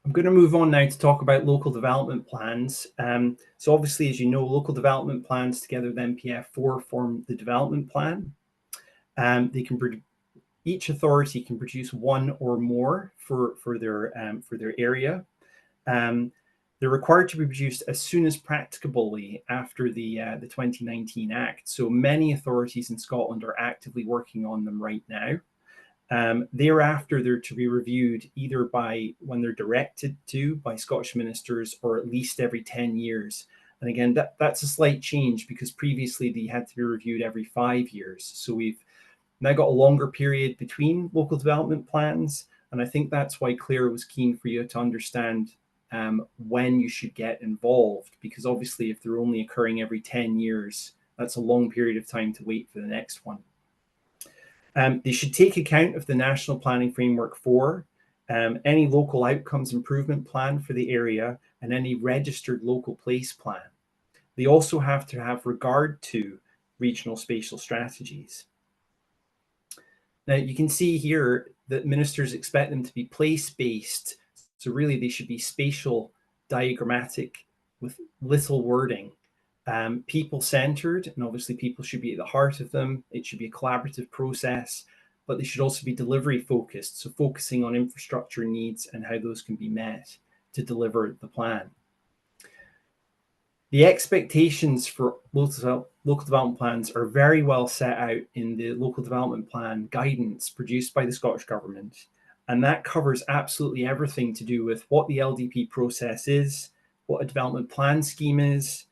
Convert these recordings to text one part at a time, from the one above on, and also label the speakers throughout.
Speaker 1: I'm going to move on now to talk about local development plans. So obviously, as you know, local development plans together with NPF4 form the development plan. Each authority can produce one or more for their area. They're required to be produced as soon as practicably after the 2019 Act. So many authorities in Scotland are actively working on them right now. Thereafter, they're to be reviewed either by when they're directed to by Scottish ministers or at least every 10 years. And again, that's a slight change because previously they had to be reviewed every 5 years. So we've now got a longer period between local development plans. And I think that's why Claire was keen for you to understand when you should get involved, because obviously if they're only occurring every 10 years, that's a long period of time to wait for the next one. They should take account of the National Planning Framework 4, any local outcomes improvement plan for the area, and any registered local place plan. They also have to have regard to regional spatial strategies. Now, you can see here that ministers expect them to be place-based. So really, they should be spatial, diagrammatic, with little wording. People-centered, and obviously people should be at the heart of them. It should be a collaborative process, but they should also be delivery-focused, so focusing on infrastructure needs and how those can be met to deliver the plan. The expectations for local development plans are very well set out in the local development plan guidance produced by the Scottish Government. And that covers absolutely everything to do with what the LDP process is, what a development plan scheme is,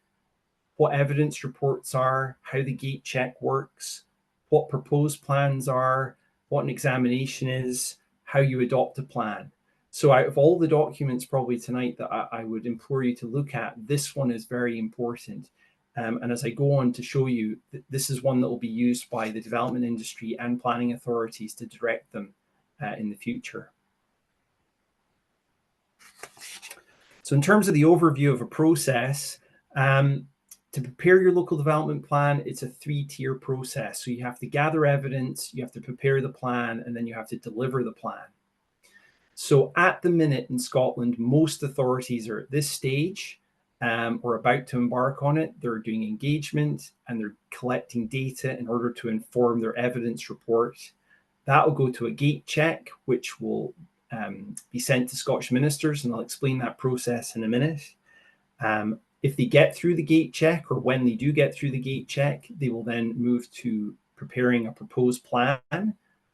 Speaker 1: what evidence reports are, how the gate check works, what proposed plans are, what an examination is, how you adopt a plan. So out of all the documents probably tonight that I would implore you to look at, this one is very important. And as I go on to show you, this is one that will be used by the development industry and planning authorities to direct them in the future. So in terms of the overview of a process, to prepare your local development plan, it's a 3-tier process. So you have to gather evidence, you have to prepare the plan, and then you have to deliver the plan. So at the minute in Scotland, most authorities are at this stage or about to embark on it. They're doing engagement and they're collecting data in order to inform their evidence report. That will go to a gate check, which will be sent to Scottish ministers, and I'll explain that process in a minute. If they get through the gate check, or when they do get through the gate check, they will then move to preparing a proposed plan.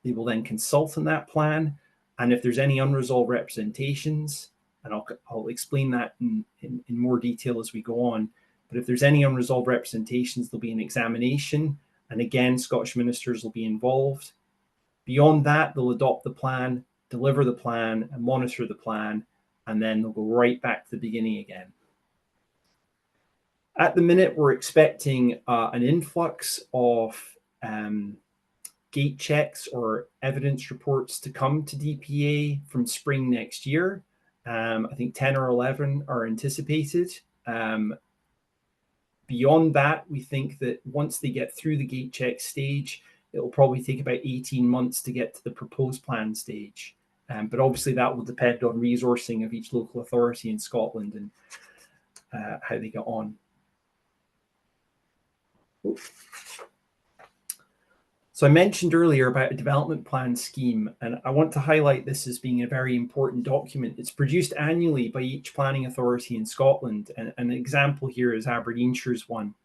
Speaker 1: They will then consult on that plan. And if there's any unresolved representations, and I'll explain that in more detail as we go on, but if there's any unresolved representations, there'll be an examination. And again, Scottish ministers will be involved. Beyond that, they'll adopt the plan, deliver the plan, and monitor the plan, and then they'll go right back to the beginning again. At the minute, we're expecting an influx of gate checks or evidence reports to come to DPEA from spring next year. I think 10 or 11 are anticipated. Beyond that, we think that once they get through the gate check stage, it will probably take about 18 months to get to the proposed plan stage. But obviously that will depend on resourcing of each local authority in Scotland and how they get on. So I mentioned earlier about a development plan scheme, and I want to highlight this as being a very important document. It's produced annually by each planning authority in Scotland, and an example here is Aberdeenshire's one.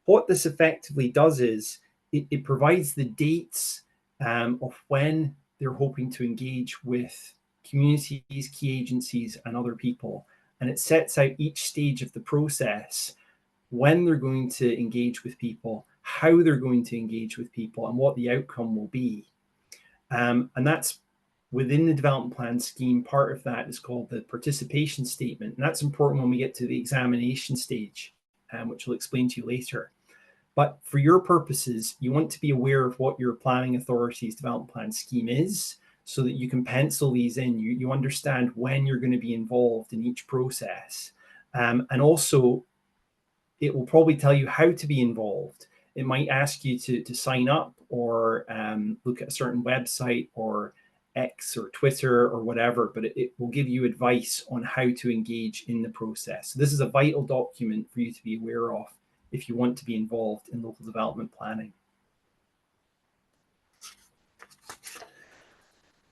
Speaker 1: What this effectively does is it provides the dates of when they're hoping to engage with communities, key agencies, and other people. And it sets out each stage of the process, when they're going to engage with people, how they're going to engage with people, and what the outcome will be. And that's within the development plan scheme. Part of that is called the participation statement. And that's important when we get to the examination stage, which I'll explain to you later. But for your purposes, you want to be aware of what your planning authority's development plan scheme is, so that you can pencil these in. You understand when you're going to be involved in each process. And also, it will probably tell you how to be involved. It might ask you to sign up or look at a certain website or X or Twitter or whatever, but it will give you advice on how to engage in the process. So this is a vital document for you to be aware of if you want to be involved in local development planning.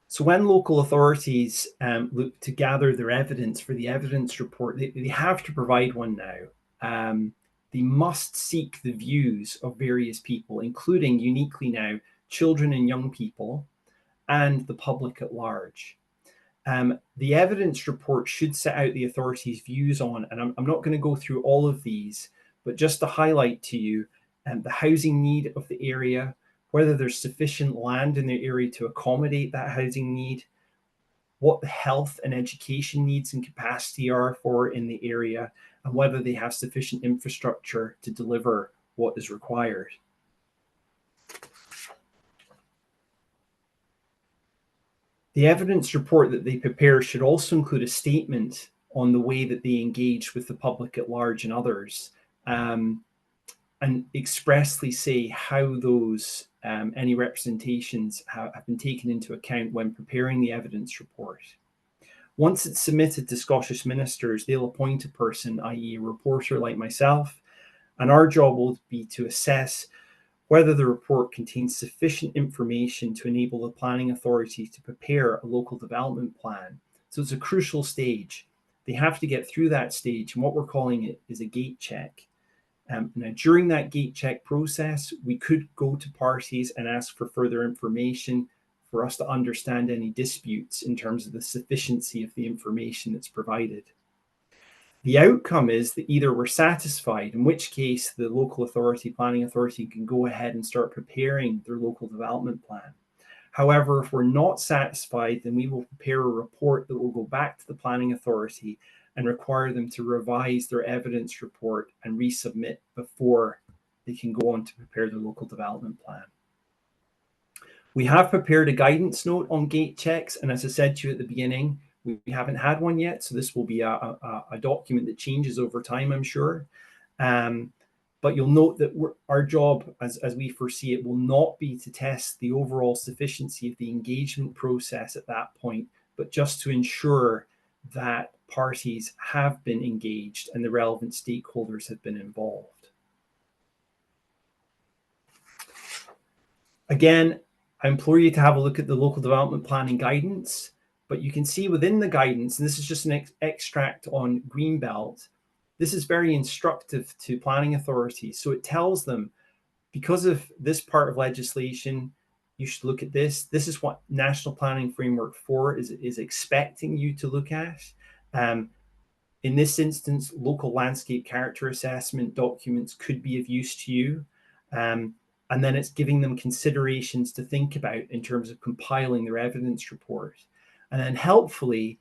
Speaker 1: So when local authorities look to gather their evidence for the evidence report, they have to provide one now. They must seek the views of various people, including uniquely now children and young people and the public at large. The evidence report should set out the authorities' views on, and I'm not going to go through all of these, but just to highlight to you the housing need of the area, whether there's sufficient land in the area to accommodate that housing need, what the health and education needs and capacity are for in the area, and whether they have sufficient infrastructure to deliver what is required. The evidence report that they prepare should also include a statement on the way that they engage with the public at large and others, and expressly say how those any representations have been taken into account when preparing the evidence report. Once it's submitted to Scottish ministers, they'll appoint a person, i.e. a reporter like myself, and our job will be to assess whether the report contains sufficient information to enable the planning authority to prepare a local development plan. So it's a crucial stage. They have to get through that stage, and what we're calling it is a gate check. Now, during that gate check process, we could go to parties and ask for further information for us to understand any disputes in terms of the sufficiency of the information that's provided. The outcome is that either we're satisfied, in which case the local authority, planning authority, can go ahead and start preparing their local development plan. However, if we're not satisfied, then we will prepare a report that will go back to the planning authority and require them to revise their evidence report and resubmit before they can go on to prepare their local development plan. We have prepared a guidance note on gate checks, and as I said to you at the beginning, we haven't had one yet, so this will be a document that changes over time, I'm sure. But you'll note that our job, as we foresee it, will not be to test the overall sufficiency of the engagement process at that point, but just to ensure that parties have been engaged and the relevant stakeholders have been involved. Again, I implore you to have a look at the local development planning guidance, but you can see within the guidance, and this is just an extract on greenbelt, this is very instructive to planning authorities. So it tells them, because of this part of legislation, you should look at this. This is what National Planning Framework 4 is expecting you to look at. In this instance, local landscape character assessment documents could be of use to you. And then it's giving them considerations to think about in terms of compiling their evidence report. And then helpfully,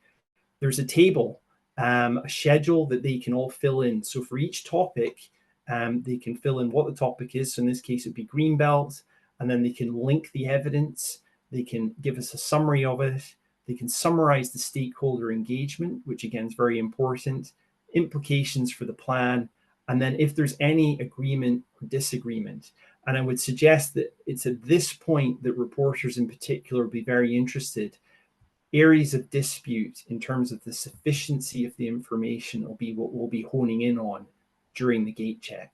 Speaker 1: there's a table, a schedule that they can all fill in. So for each topic, they can fill in what the topic is. So in this case, it'd be greenbelt, and then they can link the evidence. They can give us a summary of it. They can summarize the stakeholder engagement, which again is very important, implications for the plan, and then if there's any agreement or disagreement. And I would suggest that it's at this point that reporters in particular will be very interested. Areas of dispute in terms of the sufficiency of the information will be what we'll be honing in on during the gate check.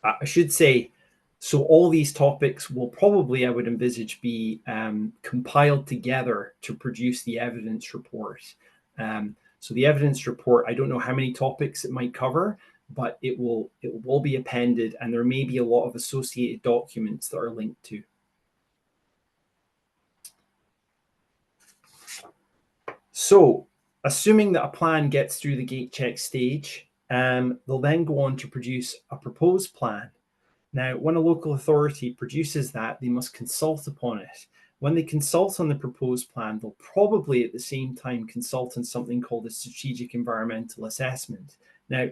Speaker 1: I should say, so all these topics will probably, I would envisage, be compiled together to produce the evidence report. So the evidence report, I don't know how many topics it might cover, but it will be appended, and there may be a lot of associated documents that are linked to. So assuming that a plan gets through the gate check stage, they'll then go on to produce a proposed plan. Now, when a local authority produces that, they must consult upon it. When they consult on the proposed plan, they'll probably at the same time consult on something called a strategic environmental assessment. Now,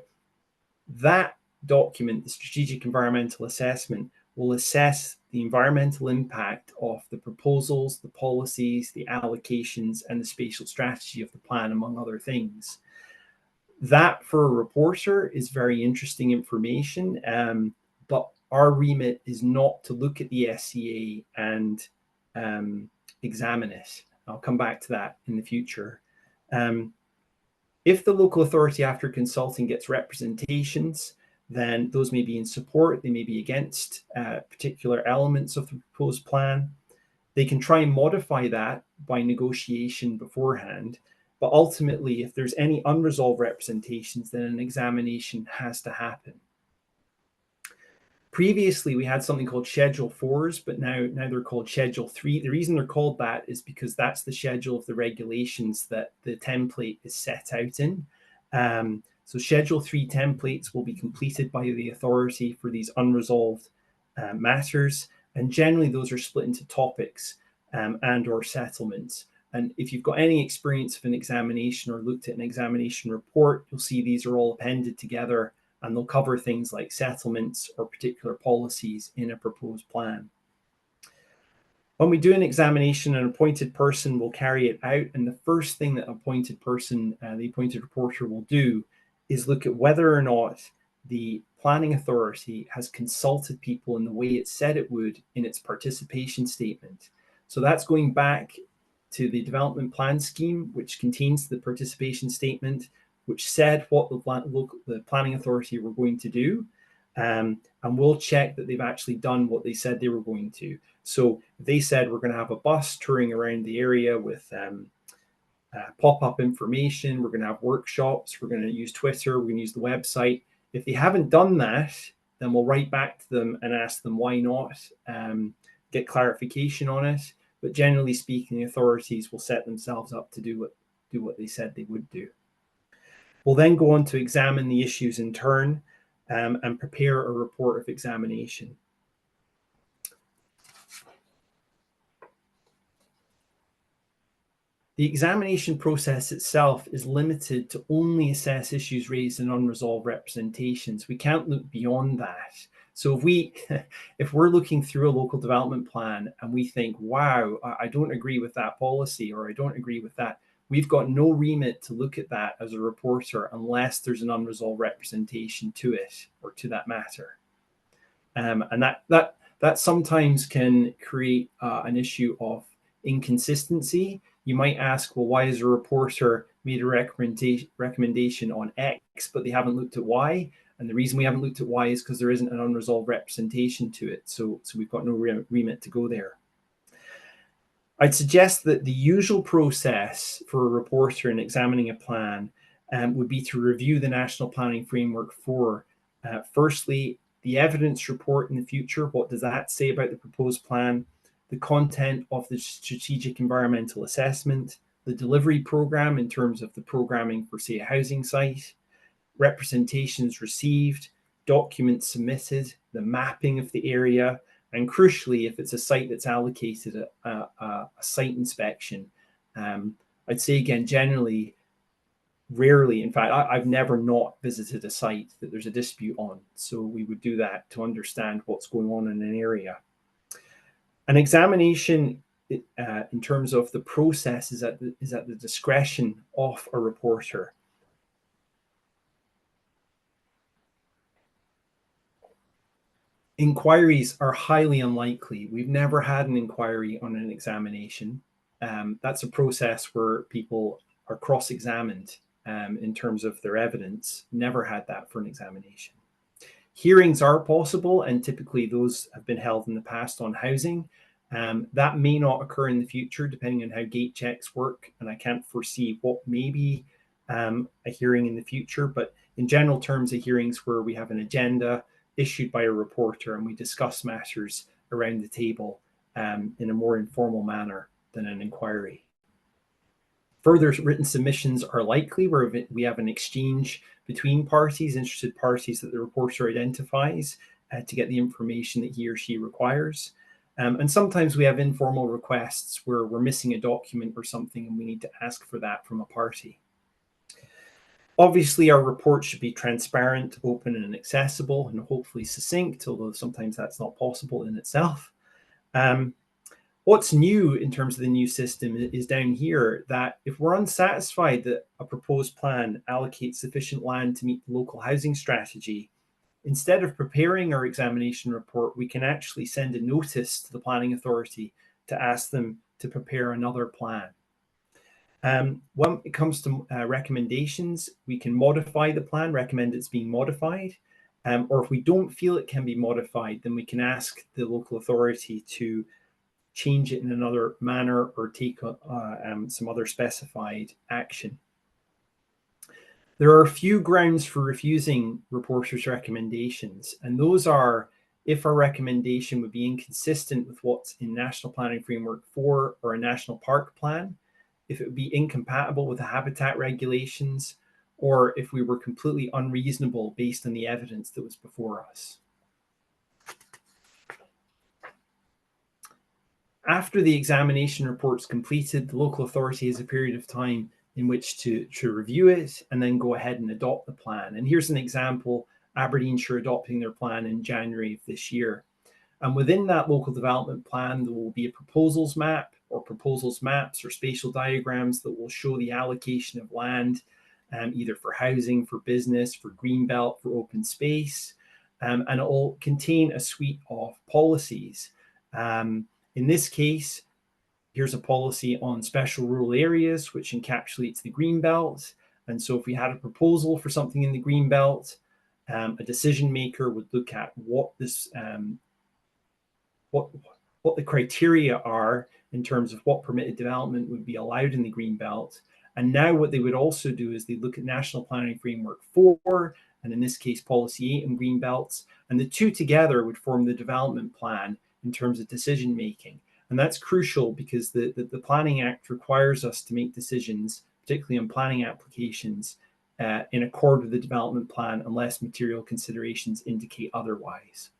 Speaker 1: that document, the strategic environmental assessment, will assess the environmental impact of the proposals, the policies, the allocations, and the spatial strategy of the plan, among other things. That, for a reporter, is very interesting information, but our remit is not to look at the SCA and examine it. I'll come back to that in the future. If the local authority, after consulting, gets representations, then those may be in support, they may be against particular elements of the proposed plan. They can try and modify that by negotiation beforehand, but ultimately, if there's any unresolved representations, then an examination has to happen. Previously, we had something called Schedule 4s, but now they're called Schedule 3. The reason they're called that is because that's the schedule of the regulations that the template is set out in. So Schedule 3 templates will be completed by the authority for these unresolved matters. And generally, those are split into topics and or settlements. And if you've got any experience of an examination or looked at an examination report, you'll see these are all appended together, and they'll cover things like settlements or particular policies in a proposed plan. When we do an examination, an appointed person will carry it out, and the first thing that appointed person, the appointed reporter, will do is look at whether or not the planning authority has consulted people in the way it said it would in its participation statement. So that's going back to the development plan scheme, which contains the participation statement, which said what the planning authority were going to do, and we'll check that they've actually done what they said they were going to. So they said we're going to have a bus touring around the area with pop-up information, we're going to have workshops, we're going to use Twitter, we're going to use the website. If they haven't done that, then we'll write back to them and ask them why not, get clarification on it. But generally speaking, the authorities will set themselves up to do what they said they would do. We'll then go on to examine the issues in turn and prepare a report of examination. The examination process itself is limited to only assess issues raised in unresolved representations. We can't look beyond that. So if we're looking through a local development plan and we think, wow, I don't agree with that policy, or I don't agree with that, we've got no remit to look at that as a reporter unless there's an unresolved representation to it or to that matter. And that sometimes can create an issue of inconsistency. You might ask, well, why has a reporter made a recommendation on X, but they haven't looked at Y? And the reason we haven't looked at Y is because there isn't an unresolved representation to it. So we've got no remit to go there. I'd suggest that the usual process for a reporter in examining a plan would be to review the National Planning Framework for, firstly, the evidence report in the future. What does that say about the proposed plan? The content of the strategic environmental assessment, the delivery program in terms of the programming for, say, a housing site, representations received, documents submitted, the mapping of the area, and crucially, if it's a site that's allocated a site inspection. I'd say again, generally, rarely, in fact, I've never not visited a site that there's a dispute on. So we would do that to understand what's going on in an area. An examination in terms of the process is at the discretion of a reporter. Inquiries are highly unlikely. We've never had an inquiry on an examination. That's a process where people are cross-examined in terms of their evidence. Never had that for an examination. Hearings are possible, and typically those have been held in the past on housing. That may not occur in the future, depending on how gate checks work, and I can't foresee what may be a hearing in the future. But in general terms, a hearing's where we have an agenda issued by a reporter and we discuss matters around the table in a more informal manner than an inquiry. Further written submissions are likely where we have an exchange between parties, interested parties that the reporter identifies to get the information that he or she requires. And sometimes we have informal requests where we're missing a document or something and we need to ask for that from a party. Obviously, our report should be transparent, open, and accessible, and hopefully succinct, although sometimes that's not possible in itself. What's new in terms of the new system is down here, that if we're unsatisfied that a proposed plan allocates sufficient land to meet the local housing strategy, instead of preparing our examination report, we can actually send a notice to the planning authority to ask them to prepare another plan. When it comes to recommendations, we can modify the plan, recommend it's being modified, or if we don't feel it can be modified, then we can ask the local authority to change it in another manner or take some other specified action. There are a few grounds for refusing reporters' recommendations, and those are if our recommendation would be inconsistent with what's in National Planning Framework 4 or a National Park Plan, if it would be incompatible with the habitat regulations, or if we were completely unreasonable based on the evidence that was before us. After the examination report's completed, the local authority has a period of time in which to review it and then go ahead and adopt the plan. And here's an example, Aberdeenshire adopting their plan in January of this year. And within that local development plan, there will be a proposals map or proposals maps or spatial diagrams that will show the allocation of land, either for housing, for business, for greenbelt, for open space. And it will contain a suite of policies. In this case, here's a policy on special rural areas, which encapsulates the greenbelt. And so if we had a proposal for something in the greenbelt, a decision maker would look at what this, what the criteria are in terms of what permitted development would be allowed in the greenbelt. And now what they would also do is they look at National Planning Framework 4, and in this case, Policy 8 and greenbelts, and the two together would form the development plan in terms of decision making. And that's crucial because the Planning Act requires us to make decisions, particularly on planning applications, in accord with the development plan unless material considerations indicate otherwise.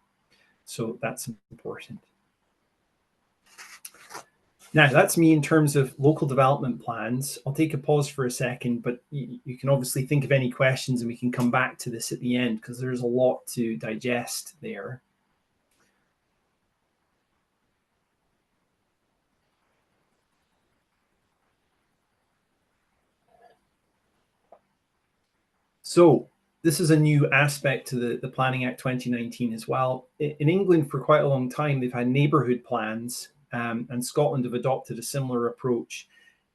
Speaker 1: So that's important. Now, that's me in terms of local development plans. I'll take a pause for a second, but you can obviously think of any questions and we can come back to this at the end because there's a lot to digest there. So this is a new aspect to the Planning Act 2019 as well. In England, for quite a long time, they've had neighbourhood plans, and Scotland have adopted a similar approach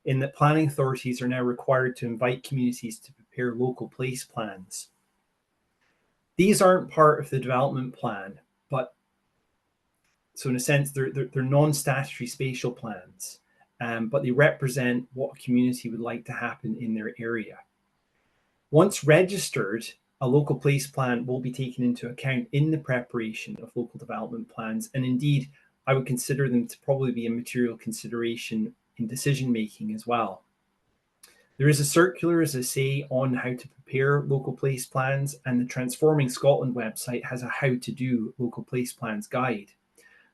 Speaker 1: in that planning authorities are now required to invite communities to prepare local place plans. These aren't part of the development plan, but so in a sense, they're non-statutory spatial plans, but they represent what a community would like to happen in their area. Once registered, a local place plan will be taken into account in the preparation of local development plans. And indeed, I would consider them to probably be a material consideration in decision making as well. There is a circular, as I say, on how to prepare local place plans, and the Transforming Scotland website has a how to do local place plans guide.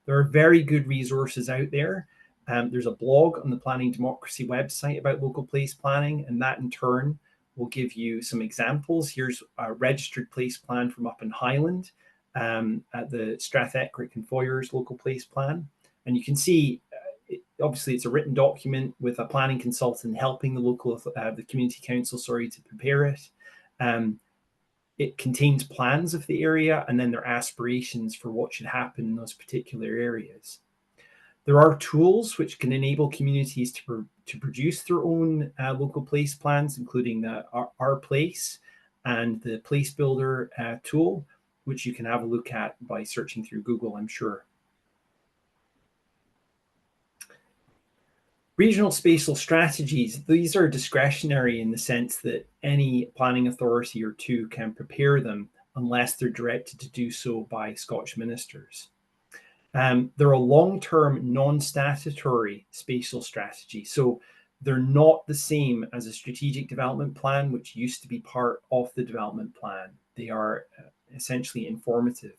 Speaker 1: There are very good resources out there. There's a blog on the Planning Democracy website about local place planning, and that in turn will give you some examples. Here's a registered place plan from up in Highland at the Strathethric and Foyers local place plan. And you can see, obviously it's a written document with a planning consultant helping the community council, to prepare it. It contains plans of the area and then their aspirations for what should happen in those particular areas. There are tools which can enable communities to produce their own local place plans, including the Our Place and the Place Builder tool, which you can have a look at by searching through Google, I'm sure. Regional spatial strategies, these are discretionary in the sense that any planning authority or two can prepare them unless they're directed to do so by Scottish ministers. They're a long-term non-statutory spatial strategy. So they're not the same as a strategic development plan, which used to be part of the development plan. They are essentially informative.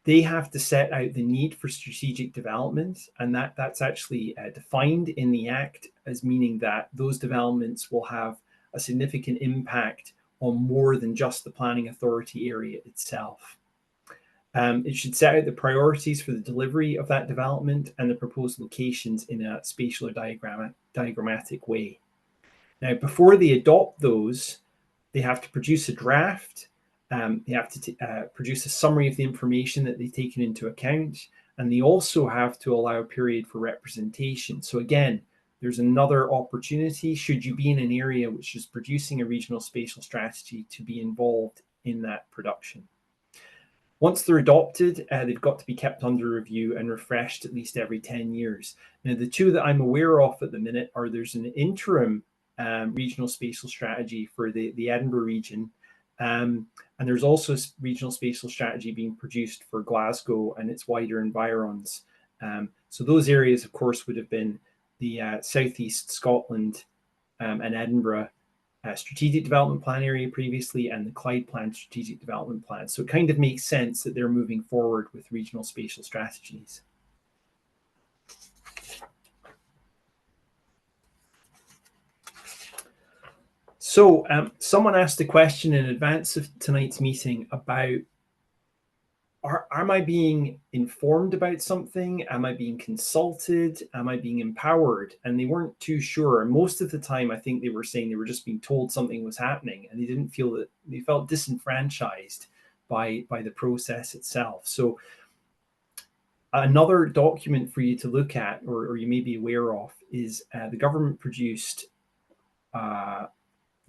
Speaker 1: They have to set out the need for strategic development, and that's actually defined in the Act as meaning that those developments will have a significant impact on more than just the planning authority area itself. It should set out the priorities for the delivery of that development and the proposed locations in a spatial or diagrammatic way. Now, before they adopt those, they have to produce a draft They have to produce a summary of the information that they've taken into account, and they also have to allow a period for representation. So again, there's another opportunity, should you be in an area which is producing a regional spatial strategy, to be involved in that production. Once they're adopted, they've got to be kept under review and refreshed at least every 10 years. Now, the two that I'm aware of at the minute are there's an interim regional spatial strategy for the Edinburgh region, and there's also a regional spatial strategy being produced for Glasgow and its wider environs. So those areas, of course, would have been the Southeast Scotland and Edinburgh Strategic Development Plan area previously, and the Clyde Plan Strategic Development Plan. So it kind of makes sense that they're moving forward with regional spatial strategies. So someone asked a question in advance of tonight's meeting about, am I being informed about something? Am I being consulted? Am I being empowered? And they weren't too sure. And most of the time, I think they were saying they were just being told something was happening, and they didn't feel that, they felt disenfranchised by the process itself. So another document for you to look at, or you may be aware of, is the government produced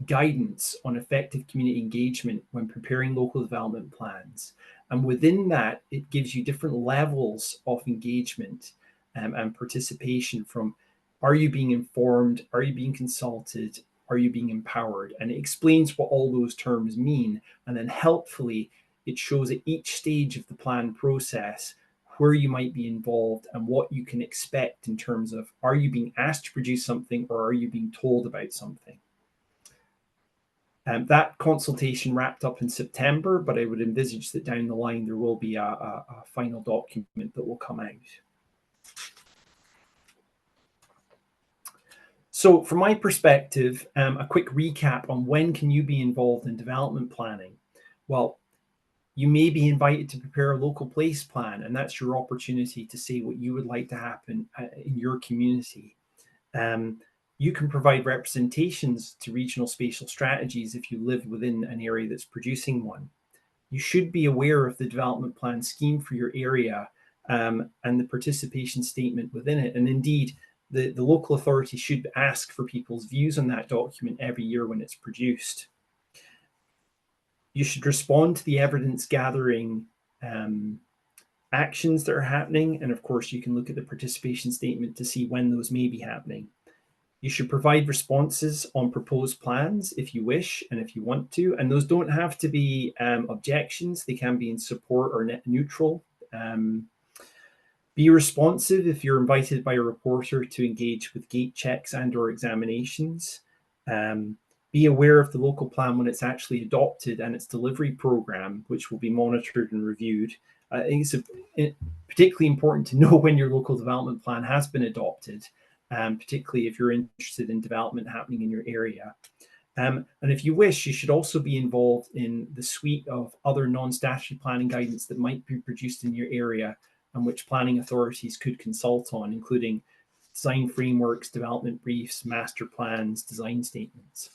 Speaker 1: guidance on effective community engagement when preparing local development plans. And within that, it gives you different levels of engagement and participation, from are you being informed, are you being consulted, are you being empowered? And it explains what all those terms mean. And then helpfully, it shows at each stage of the plan process where you might be involved and what you can expect in terms of, are you being asked to produce something, or are you being told about something? That consultation wrapped up in September, but I would envisage that down the line there will be a final document that will come out. So from my perspective, a quick recap on when can you be involved in development planning. Well, you may be invited to prepare a local place plan, and that's your opportunity to say what you would like to happen in your community. You can provide representations to regional spatial strategies if you live within an area that's producing one. You should be aware of the development plan scheme for your area and the participation statement within it. And indeed, the local authority should ask for people's views on that document every year when it's produced. You should respond to the evidence gathering actions that are happening. And of course, you can look at the participation statement to see when those may be happening. You should provide responses on proposed plans if you wish and if you want to. And those don't have to be objections. They can be in support or net neutral. Be responsive if you're invited by a reporter to engage with gate checks and or examinations. Be aware of the local plan when it's actually adopted and its delivery program, which will be monitored and reviewed. I think it's particularly important to know when your local development plan has been adopted, particularly if you're interested in development happening in your area. And if you wish, you should also be involved in the suite of other non-statutory planning guidance that might be produced in your area and which planning authorities could consult on, including design frameworks, development briefs, master plans, design statements.